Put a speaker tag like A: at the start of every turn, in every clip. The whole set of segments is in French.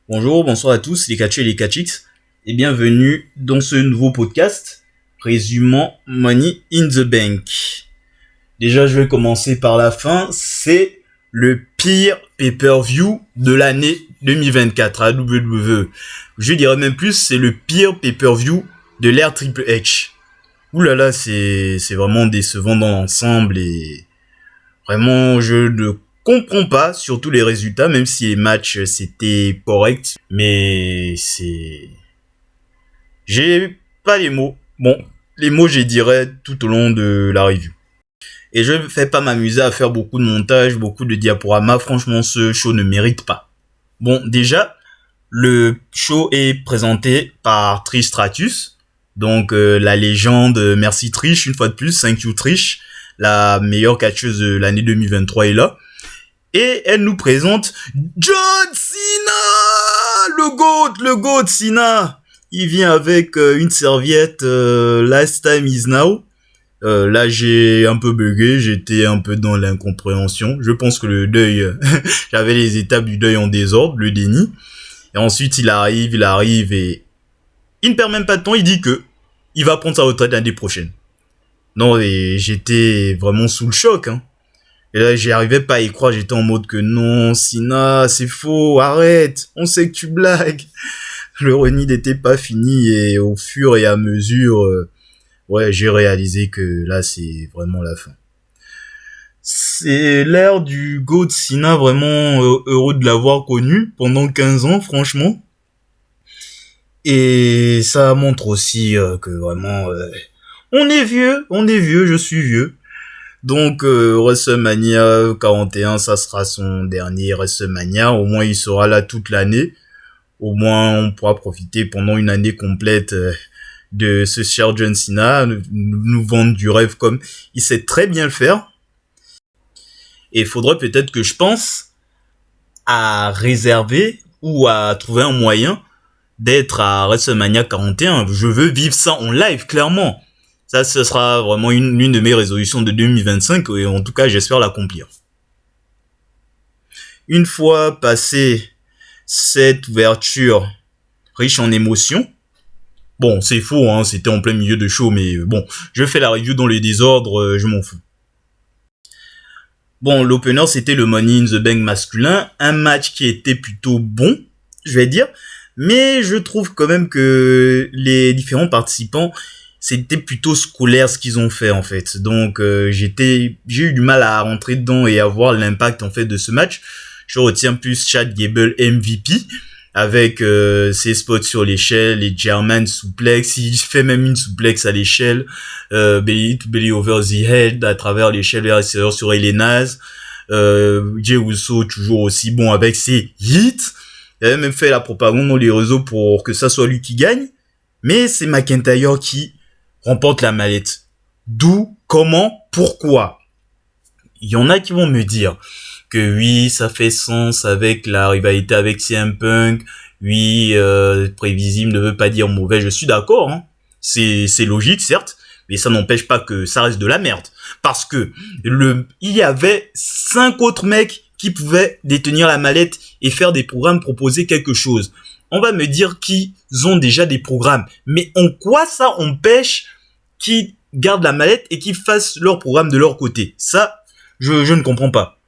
A: Bonjour, bonsoir à tous, les catcheux et les catchix, et bienvenue dans ce nouveau podcast résumant Money in the Bank. Déjà, je vais commencer par la fin. C'est le pire pay-per-view de l'année 2024 à WWE. Je dirais même plus, c'est le pire pay-per-view de l'ère Triple H. Ouh là là, c'est vraiment décevant dans l'ensemble et vraiment, je ne comprends pas surtout les résultats, même si les matchs c'était correct, mais j'ai pas les mots. Bon, les mots je dirais tout au long de la review. Et je ne vais pas m'amuser à faire beaucoup de montage, beaucoup de diaporamas. Franchement, ce show ne mérite pas. Bon, déjà, le show est présenté par Trish Stratus. Donc, la légende, merci Trish, une fois de plus, thank you Trish. La meilleure catcheuse de l'année 2023 est là. Et elle nous présente John Cena! Le GOAT Cena! Il vient avec une serviette Last Time Is Now. Là, j'ai un peu bugué, j'étais un peu dans l'incompréhension. Je pense que le deuil, j'avais les étapes du deuil en désordre, le déni. Et ensuite, il arrive et il ne perd même pas de temps, il dit que il va prendre sa retraite l'année prochaine. Non, et j'étais vraiment sous le choc, hein. Et là, j'y arrivais pas à y croire, j'étais en mode que non, Sina, c'est faux, arrête, on sait que tu blagues. Le reni n'était pas fini et au fur et à mesure, ouais, j'ai réalisé que là, c'est vraiment la fin. C'est l'ère du GOAT Sina, vraiment heureux de l'avoir connu pendant 15 ans, franchement. Et ça montre aussi que vraiment, on est vieux, je suis vieux. Donc WrestleMania 41, ça sera son dernier WrestleMania. Au moins, il sera là toute l'année. Au moins, on pourra profiter pendant une année complète de ce cher John Cena, nous vendre du rêve comme il sait très bien le faire. Et il faudrait peut-être que je pense à réserver ou à trouver un moyen d'être à WrestleMania 41. Je veux vivre ça en live, clairement. Ça, ce sera vraiment l'une de mes résolutions de 2025 et en tout cas, j'espère l'accomplir. Une fois passé cette ouverture riche en émotions, bon, c'est faux, hein, c'était en plein milieu de show, mais bon, je fais la review dans le désordre, je m'en fous. Bon, l'opener, c'était le Money in the Bank masculin, un match qui était plutôt bon, je vais dire, mais je trouve quand même que les différents participants, c'était plutôt scolaire ce qu'ils ont fait en fait. Donc j'ai eu du mal à rentrer dedans et à voir l'impact en fait de ce match. Je retiens plus Chad Gable MVP avec ses spots sur l'échelle, les German suplex, il fait même une suplex à l'échelle, belly to belly over the head à travers l'échelle vers l'extérieur sur Elenas. Jey Uso toujours aussi bon avec ses hits. Il avait même fait la propagande dans les réseaux pour que ça soit lui qui gagne. Mais c'est McIntyre qui remporte la mallette. D'où, comment, pourquoi? Il y en a qui vont me dire que oui, ça fait sens avec la rivalité avec CM Punk. Oui, prévisible ne veut pas dire mauvais. Je suis d'accord, hein. C'est logique, certes, mais ça n'empêche pas que ça reste de la merde. Parce que il y avait 5 autres mecs qui pouvaient détenir la mallette et faire des programmes, proposer quelque chose. On va me dire qu'ils ont déjà des programmes. Mais en quoi ça empêche qu'ils gardent la mallette et qu'ils fassent leur programme de leur côté? Ça, je ne comprends pas.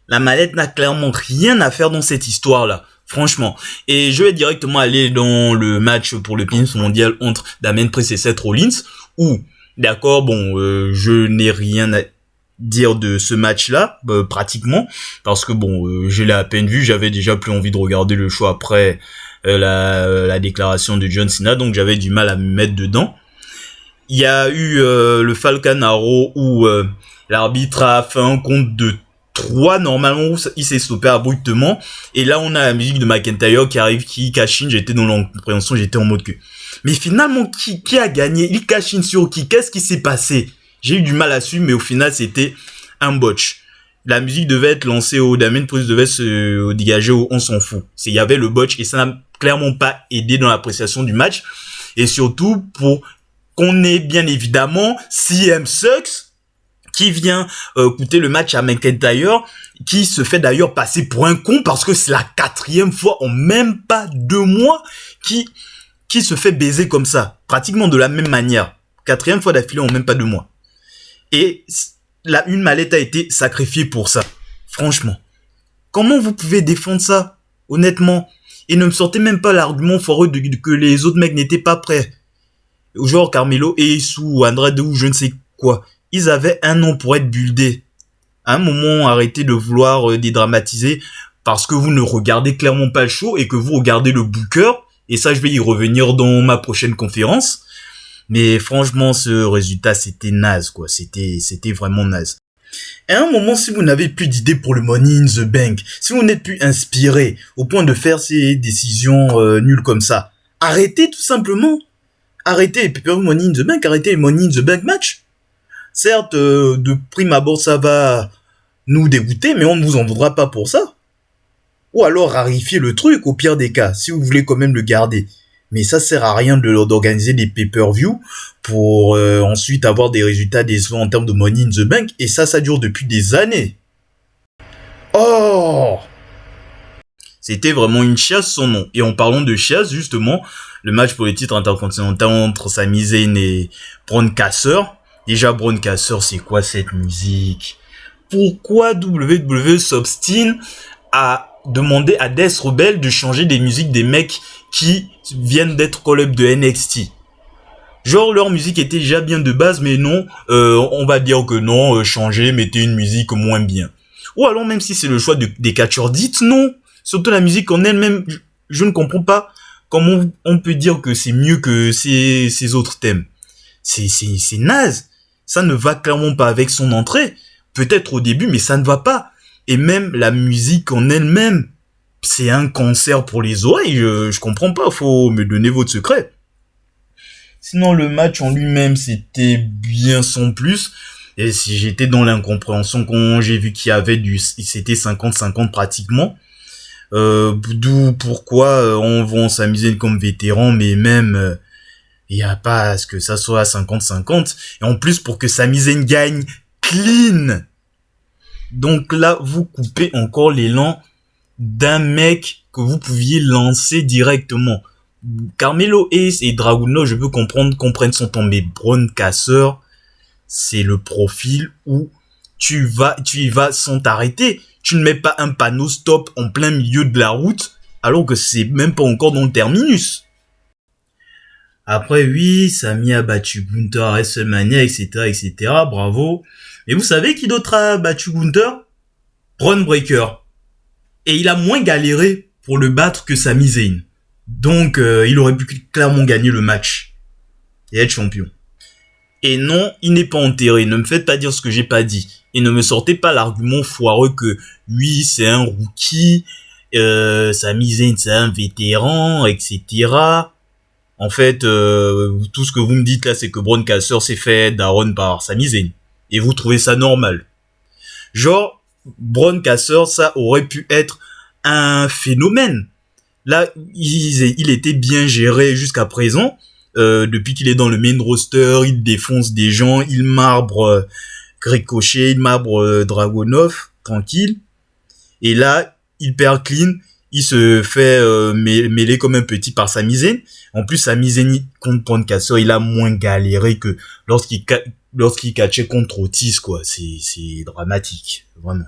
A: La mallette n'a clairement rien à faire dans cette histoire-là. Franchement. Et je vais directement aller dans le match pour le Pins mondial entre Damien Priest et Seth Rollins. Où, d'accord, bon, je n'ai rien à dire de ce match-là, pratiquement. Parce que bon, je l'ai à peine vu. J'avais déjà plus envie de regarder le show après la déclaration de John Cena. Donc j'avais du mal à me mettre dedans. Il y a eu le Falcon Arrow où l'arbitre a fait un compte de 3 normalement où il s'est stoppé abruptement et là on a la musique de McIntyre qui arrive, qui cash in. J'étais dans l'incompréhension, j'étais en mode que mais finalement qui a gagné? Il cash in sur qui? Qu'est-ce qui s'est passé? J'ai eu du mal à suivre, mais au final c'était un botch. La musique devait être lancée au Damien Priest devait se dégager au on s'en fout. Il y avait le botch et ça n'a clairement pas aidé dans l'appréciation du match et surtout pour qu'on ait bien évidemment CM Sucks qui vient coûter le match à McIntyre, qui se fait d'ailleurs passer pour un con parce que c'est la 4e fois en même pas 2 mois qui se fait baiser comme ça, pratiquement de la même manière. 4e fois d'affilée en même pas 2 mois. Et une mallette a été sacrifiée pour ça. Franchement. Comment vous pouvez défendre ça, honnêtement? Et ne me sortez même pas l'argument foireux que les autres mecs n'étaient pas prêts. Genre Carmelo et ou Andrade ou je ne sais quoi. Ils avaient 1 an pour être buildés. À un moment, arrêtez de vouloir dédramatiser parce que vous ne regardez clairement pas le show et que vous regardez le booker. Et ça, je vais y revenir dans ma prochaine conférence. Mais franchement, ce résultat, c'était naze, quoi. C'était vraiment naze. Et à un moment, si vous n'avez plus d'idées pour le Money in the Bank, si vous n'êtes plus inspiré au point de faire ces décisions nulles comme ça, arrêtez tout simplement. Arrêtez les pay-per-view Money in the Bank, arrêtez les Money in the Bank match. Certes, de prime abord, ça va nous dégoûter, mais on ne vous en voudra pas pour ça. Ou alors rarifier le truc au pire des cas, si vous voulez quand même le garder. Mais ça sert à rien d'organiser des pay-per-view pour ensuite avoir des résultats décevants en termes de Money in the Bank. Et ça dure depuis des années. Oh! C'était vraiment une chiasse son nom. Et en parlant de chiasse, justement, le match pour le titre intercontinental entre Sami Zayn et Bron Kasser. Déjà, Bron Kasser, c'est quoi cette musique? Pourquoi WWE s'obstine à demander à Death Rebel de changer des musiques des mecs qui viennent d'être call-up de NXT? Genre, leur musique était déjà bien de base, mais non, on va dire que non, changez, mettez une musique moins bien. Ou alors, même si c'est le choix des catcheurs, dites non. Surtout la musique en elle-même, je ne comprends pas comment on peut dire que c'est mieux que ces autres thèmes. C'est naze. Ça ne va clairement pas avec son entrée. Peut-être au début, mais ça ne va pas. Et même la musique en elle-même, c'est un cancer pour les oreilles. Je comprends pas, faut me donner votre secret. Sinon, le match en lui-même, c'était bien sans plus. Et si j'étais dans l'incompréhension quand j'ai vu qu'il y avait c'était 50-50 pratiquement. D'où pourquoi on va s'amuser comme vétéran, mais même il y a pas à ce que ça soit à 50-50. Et en plus, pour que Sami Zayn gagne clean. Donc là, vous coupez encore l'élan d'un mec que vous pouviez lancer directement. Carmelo Hayes et Dragunov, je peux comprendre qu'on prenne son temps, mais Bron Kasser, c'est le profil où tu y vas sans t'arrêter. Tu ne mets pas un panneau stop en plein milieu de la route, alors que c'est même pas encore dans le terminus. Après, oui, Sami a battu Gunther à WrestleMania, etc., etc., bravo. Mais vous savez qui d'autre a battu Gunther? Bron Breakker. Et il a moins galéré pour le battre que Sami Zayn. Donc, il aurait pu clairement gagner le match. Et être champion. Et non, il n'est pas enterré. Ne me faites pas dire ce que j'ai pas dit. Et ne me sortez pas l'argument foireux que, oui, c'est un rookie, Sami Zayn, c'est un vétéran, etc. En fait, tout ce que vous me dites là, c'est que Bron Kasser s'est fait daron par Sami Zayn. Et vous trouvez ça normal. Genre, Bron Kasser, ça aurait pu être un phénomène. Là, il était bien géré jusqu'à présent. Depuis qu'il est dans le main roster, il défonce des gens, il marbre Ricochet, il marbre Dragunov, tranquille. Et là, il perd clean, il se fait mêler comme un petit par Sami Zayn. En plus, Sami Zayn contre Bron Kasser, il a moins galéré que lorsqu'il catchait contre Otis, quoi. C'est dramatique, vraiment.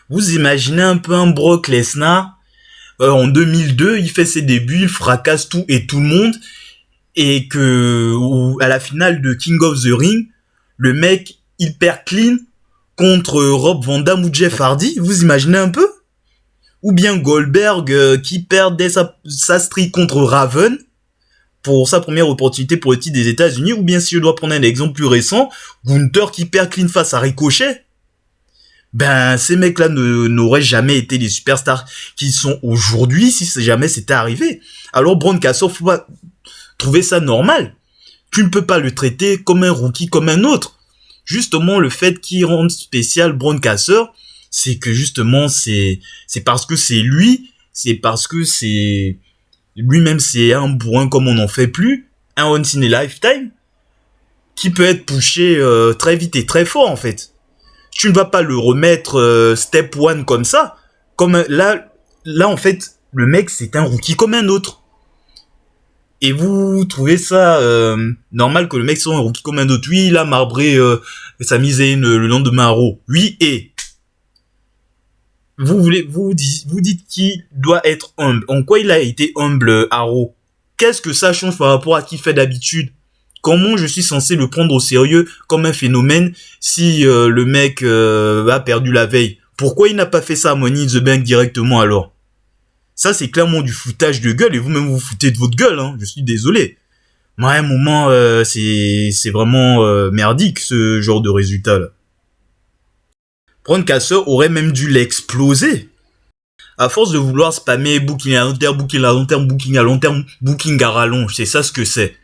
A: Vous imaginez un peu un Brock Lesnar en 2002, il fait ses débuts, il fracasse tout et tout le monde, et à la finale de King of the Ring, le mec, il perd clean contre Rob Van Dam ou Jeff Hardy. Vous imaginez un peu? Ou bien Goldberg qui perdait sa streak contre Raven pour sa première opportunité pour le titre des États-Unis. Ou bien, si je dois prendre un exemple plus récent, Gunther qui perd clean face à Ricochet. Ben, ces mecs-là n'auraient jamais été les superstars qu'ils sont aujourd'hui si jamais c'était arrivé. Alors, Bron Kasser, faut pas trouver ça normal. Tu ne peux pas le traiter comme un rookie, comme un autre. Justement, le fait qu'il rende spécial Bron Kasser, c'est que justement, c'est parce que c'est lui, c'est parce que c'est lui-même, c'est un bourrin comme on n'en fait plus, un once in a lifetime, qui peut être pushé très vite et très fort en fait. Tu ne vas pas le remettre step one comme ça. Comme là en fait, le mec c'est un rookie comme un autre. Et vous trouvez ça normal que le mec soit un rookie comme un autre? Oui, il a marbré sa misaine le lendemain à Raw. Oui, et vous dites qu'il doit être humble. En quoi il a été humble à Raw? Qu'est-ce que ça change par rapport à ce qu'il fait d'habitude? Comment je suis censé le prendre au sérieux comme un phénomène si le mec a perdu la veille? Pourquoi il n'a pas fait ça à Money in the Bank directement alors? Ça, c'est clairement du foutage de gueule et vous-même vous foutez de votre gueule, hein. Je suis désolé. Moi, à un moment, c'est vraiment merdique ce genre de résultat là. Braun Caster aurait même dû l'exploser. À force de vouloir spammer booking à long terme, booking à long terme, booking à long terme, booking à rallonge, c'est ça ce que c'est.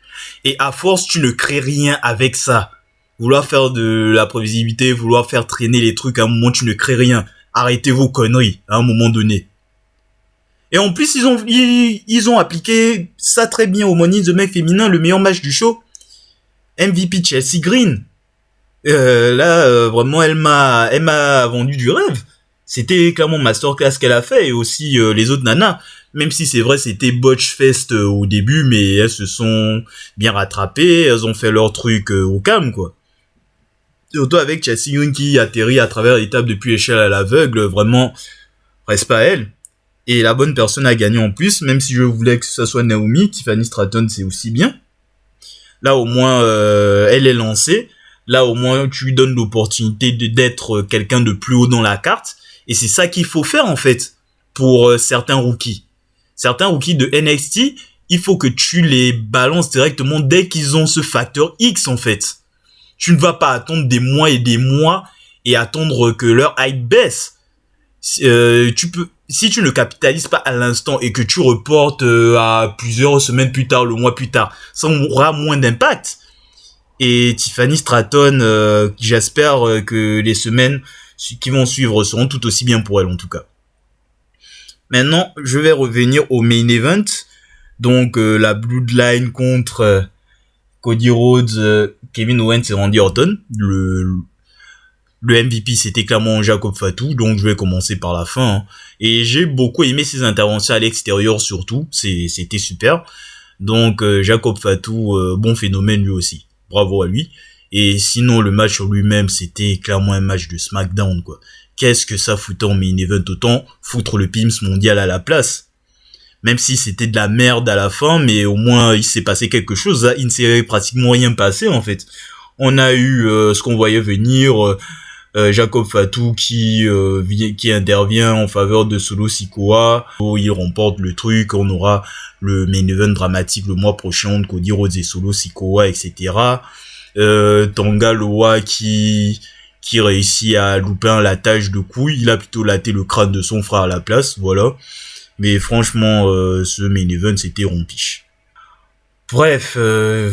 A: Et à force, tu ne crées rien avec ça. Vouloir faire de la prévisibilité, vouloir faire traîner les trucs, à un moment, tu ne crées rien. Arrêtez vos conneries, à un moment donné. Et en plus, ils ont appliqué ça très bien au Money in the Bank féminin, le meilleur match du show. MVP Chelsea Green. Vraiment, elle m'a vendu du rêve. C'était clairement masterclass qu'elle a fait et aussi les autres nanas. Même si c'est vrai, c'était botch-fest au début, mais elles se sont bien rattrapées, elles ont fait leur truc au calme, quoi. Surtout avec Chelsea Green qui atterrit à travers l'étape depuis l'échelle à l'aveugle, vraiment, reste pas elle. Et la bonne personne a gagné en plus, même si je voulais que ça soit Naomi, Tiffany Stratton c'est aussi bien. Là au moins elle est lancée, là au moins tu lui donnes l'opportunité d'être quelqu'un de plus haut dans la carte, et c'est ça qu'il faut faire en fait pour certains rookies. Certains rookies de NXT, il faut que tu les balances directement dès qu'ils ont ce facteur X en fait. Tu ne vas pas attendre des mois et attendre que leur hype baisse. Si tu ne capitalises pas à l'instant et que tu reportes à plusieurs semaines plus tard, le mois plus tard, ça aura moins d'impact. Et Tiffany Stratton, j'espère que les semaines qui vont suivre seront tout aussi bien pour elle en tout cas. Maintenant, je vais revenir au main event. Donc la Bloodline contre Cody Rhodes, Kevin Owens et Randy Orton. Le MVP, c'était clairement Jacob Fatu, donc je vais commencer par la fin. Hein. Et j'ai beaucoup aimé ses interventions à l'extérieur surtout, c'était super. Donc Jacob Fatu, bon phénomène lui aussi, bravo à lui. Et sinon le match en lui-même, c'était clairement un match de SmackDown quoi. Qu'est-ce que ça foutait en main event, autant foutre le Pims mondial à la place. Même si c'était de la merde à la fin, mais au moins il s'est passé quelque chose. Il ne s'est pratiquement rien passé en fait. On a eu ce qu'on voyait venir. Jacob Fatu qui intervient en faveur de Solo Sikoa. Il remporte le truc. On aura le main event dramatique le mois prochain de Cody Rhodes et Solo Sikoa, etc. Tanga Loa qui réussit à louper un latage de couilles. Il a plutôt laté le crâne de son frère à la place, voilà. Mais franchement, ce main event, c'était rompiche. Bref,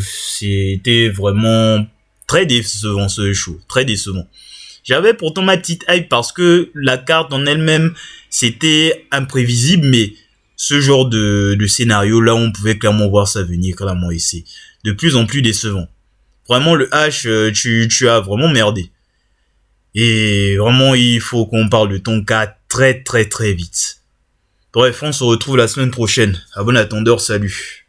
A: c'était vraiment très décevant ce show, très décevant. J'avais pourtant ma petite hype parce que la carte en elle-même, c'était imprévisible, mais ce genre de scénario là, on pouvait clairement voir ça venir, clairement, et c'est de plus en plus décevant. Vraiment, le H, tu as vraiment merdé. Et vraiment, il faut qu'on parle de ton cas très très très vite. Bref, on se retrouve la semaine prochaine. À bon attendeur, salut.